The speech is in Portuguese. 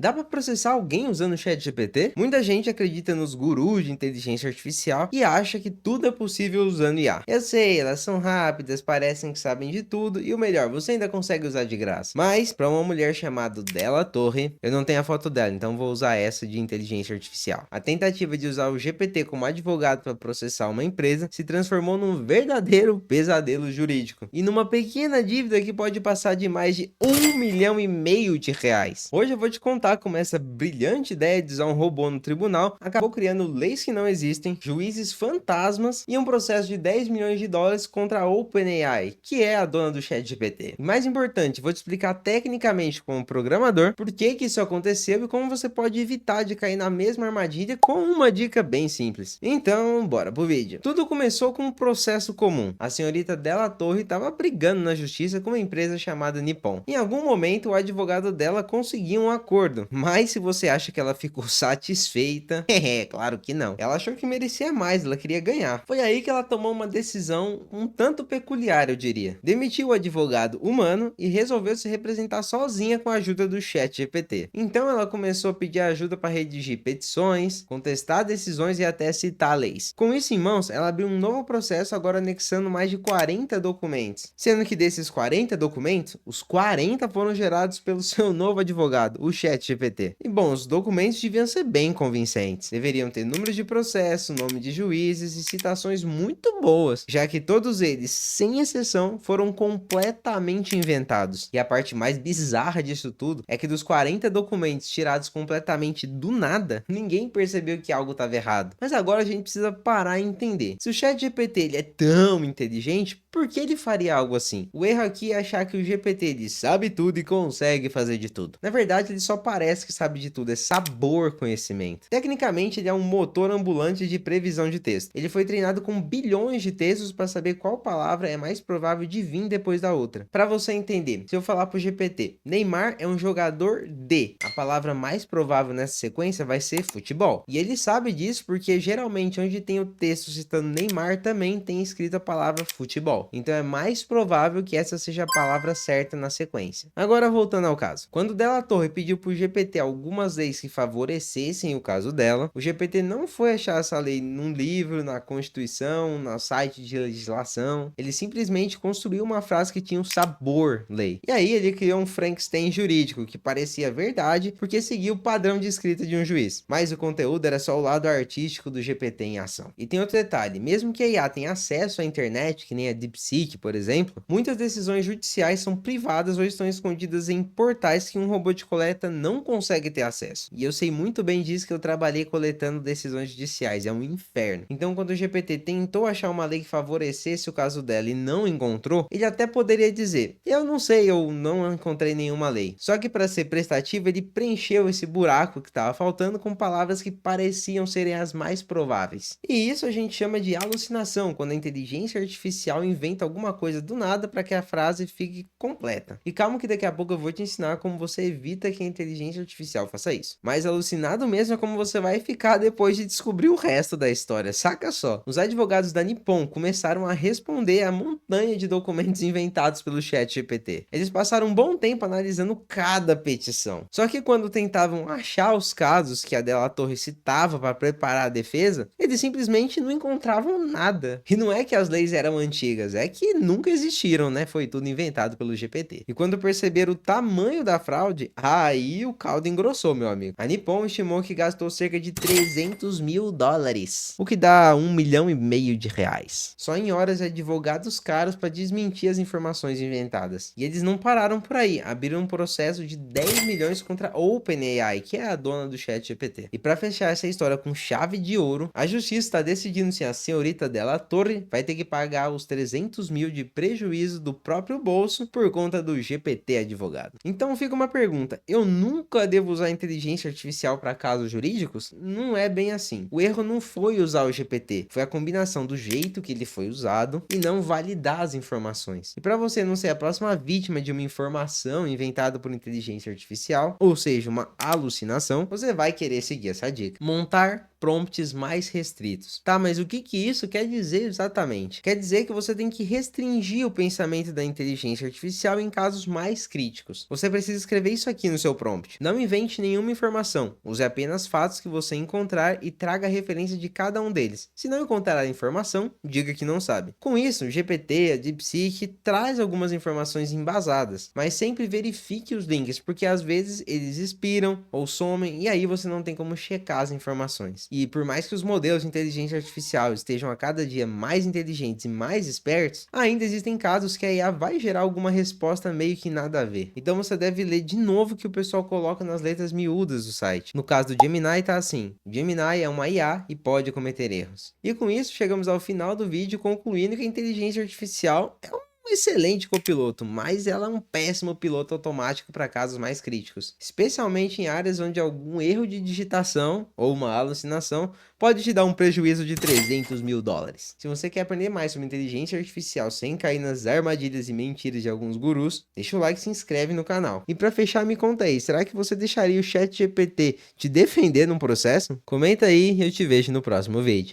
Dá para processar alguém usando o ChatGPT? Muita gente acredita nos gurus de inteligência artificial e acha que tudo é possível usando IA. Eu sei, elas são rápidas, parecem que sabem de tudo e o melhor, você ainda consegue usar de graça. Mas para uma mulher chamada Della Torre, eu não tenho a foto dela, então vou usar essa de inteligência artificial. A tentativa de usar o GPT como advogado para processar uma empresa se transformou num verdadeiro pesadelo jurídico e numa pequena dívida que pode passar de mais de R$ 1,5 milhão. Hoje eu vou te contar como essa brilhante ideia de usar um robô no tribunal acabou criando leis que não existem, juízes fantasmas e um processo de US$ 10 milhões contra a OpenAI, que é a dona do ChatGPT. E mais importante, vou te explicar tecnicamente como programador por que isso aconteceu e como você pode evitar de cair na mesma armadilha com uma dica bem simples. Então, bora pro vídeo. Tudo começou com um processo comum. A senhorita Della Torre estava brigando na justiça com uma empresa chamada Nippon. Em algum momento, o advogado dela conseguiu um acordo, mas se você acha que ela ficou satisfeita, é claro que não. Ela achou que merecia mais, ela queria ganhar. Foi aí que ela tomou uma decisão um tanto peculiar, eu diria. Demitiu o advogado humano e resolveu se representar sozinha com a ajuda do ChatGPT. Então ela começou a pedir ajuda para redigir petições, contestar decisões e até citar leis. Com isso em mãos, ela abriu um novo processo agora anexando mais de 40 documentos, sendo que desses 40 documentos, os 40 foram gerados pelo seu novo advogado, o ChatGPT. E bom, os documentos deviam ser bem convincentes. Deveriam ter números de processo, nome de juízes e citações muito boas, já que todos eles, sem exceção, foram completamente inventados. E a parte mais bizarra disso tudo é que dos 40 documentos tirados completamente do nada, ninguém percebeu que algo estava errado. Mas agora a gente precisa parar e entender. Se o ChatGPT ele é tão inteligente, por que ele faria algo assim? O erro aqui é achar que o GPT ele sabe tudo e consegue fazer de tudo. Na verdade, ele só parece que sabe de tudo, é sabor conhecimento. Tecnicamente, ele é um motor ambulante de previsão de texto. Ele foi treinado com bilhões de textos para saber qual palavra é mais provável de vir depois da outra. Para você entender, se eu falar para o GPT, Neymar é um jogador de, a palavra mais provável nessa sequência vai ser futebol. E ele sabe disso porque geralmente onde tem o texto citando Neymar também tem escrito a palavra futebol. Então é mais provável que essa seja a palavra certa na sequência. Agora voltando ao caso. Quando Della Torre pediu para o GPT algumas leis que favorecessem o caso dela, o GPT não foi achar essa lei num livro, na Constituição, no site de legislação. Ele simplesmente construiu uma frase que tinha um sabor lei. E aí ele criou um Frankenstein jurídico que parecia verdade porque seguia o padrão de escrita de um juiz. Mas o conteúdo era só o lado artístico do GPT em ação. E tem outro detalhe, mesmo que a IA tenha acesso à internet, que nem a DeepSeek, por exemplo, muitas decisões judiciais são privadas ou estão escondidas em portais que um robô de coleta não consegue ter acesso. E eu sei muito bem disso que eu trabalhei coletando decisões judiciais, é um inferno. Então quando o GPT tentou achar uma lei que favorecesse o caso dela e não encontrou, ele até poderia dizer, eu não sei, eu não encontrei nenhuma lei. Só que para ser prestativo ele preencheu esse buraco que estava faltando com palavras que pareciam serem as mais prováveis. E isso a gente chama de alucinação, quando a inteligência artificial inventa alguma coisa do nada para que a frase fique completa. E calma que daqui a pouco eu vou te ensinar como você evita que a inteligência artificial faça isso. Mas alucinado mesmo é como você vai ficar depois de descobrir o resto da história, saca só. Os advogados da Nippon começaram a responder a montanha de documentos inventados pelo ChatGPT. Eles passaram um bom tempo analisando cada petição. Só que quando tentavam achar os casos que a Della Torre citava para preparar a defesa, eles simplesmente não encontravam nada. E não é que as leis eram antigas, é que nunca existiram, né? Foi tudo inventado pelo GPT. E quando perceberam o tamanho da fraude, aí o caldo engrossou, meu amigo. A Nippon estimou que gastou cerca de US$ 300 mil, o que dá R$ 1,5 milhão. Só em horas de advogados caros para desmentir as informações inventadas. E eles não pararam por aí, abriram um processo de 10 milhões contra a OpenAI, que é a dona do ChatGPT. E para fechar essa história com chave de ouro, a justiça está decidindo se a senhorita Della Torre vai ter que pagar os 300 mil de prejuízo do próprio bolso por conta do GPT advogado. Então fica uma pergunta, eu nunca devo usar inteligência artificial para casos jurídicos? Não é bem assim. O erro não foi usar o GPT, foi a combinação do jeito que ele foi usado e não validar as informações. E para você não ser a próxima vítima de uma informação inventada por inteligência artificial, ou seja, uma alucinação, você vai querer seguir essa dica. Montar prompts mais restritos. Tá, mas o que isso quer dizer exatamente? Quer dizer que você tem que restringir o pensamento da inteligência artificial em casos mais críticos. Você precisa escrever isso aqui no seu prompt. Não invente nenhuma informação, use apenas fatos que você encontrar e traga a referência de cada um deles. Se não encontrar a informação, diga que não sabe. Com isso, o GPT, a DeepSeek, traz algumas informações embasadas, mas sempre verifique os links, porque às vezes eles expiram ou somem e aí você não tem como checar as informações. E por mais que os modelos de inteligência artificial estejam a cada dia mais inteligentes e mais espertos, ainda existem casos que a IA vai gerar alguma resposta meio que nada a ver. Então você deve ler de novo o que o pessoal coloca nas letras miúdas do site. No caso do Gemini tá assim: Gemini é uma IA e pode cometer erros. E com isso chegamos ao final do vídeo, concluindo que a inteligência artificial é um excelente copiloto, mas ela é um péssimo piloto automático para casos mais críticos, especialmente em áreas onde algum erro de digitação ou uma alucinação pode te dar um prejuízo de 300 mil dólares. Se você quer aprender mais sobre inteligência artificial sem cair nas armadilhas e mentiras de alguns gurus, deixa o like e se inscreve no canal. E para fechar, me conta aí, será que você deixaria o ChatGPT te defender num processo? Comenta aí e eu te vejo no próximo vídeo.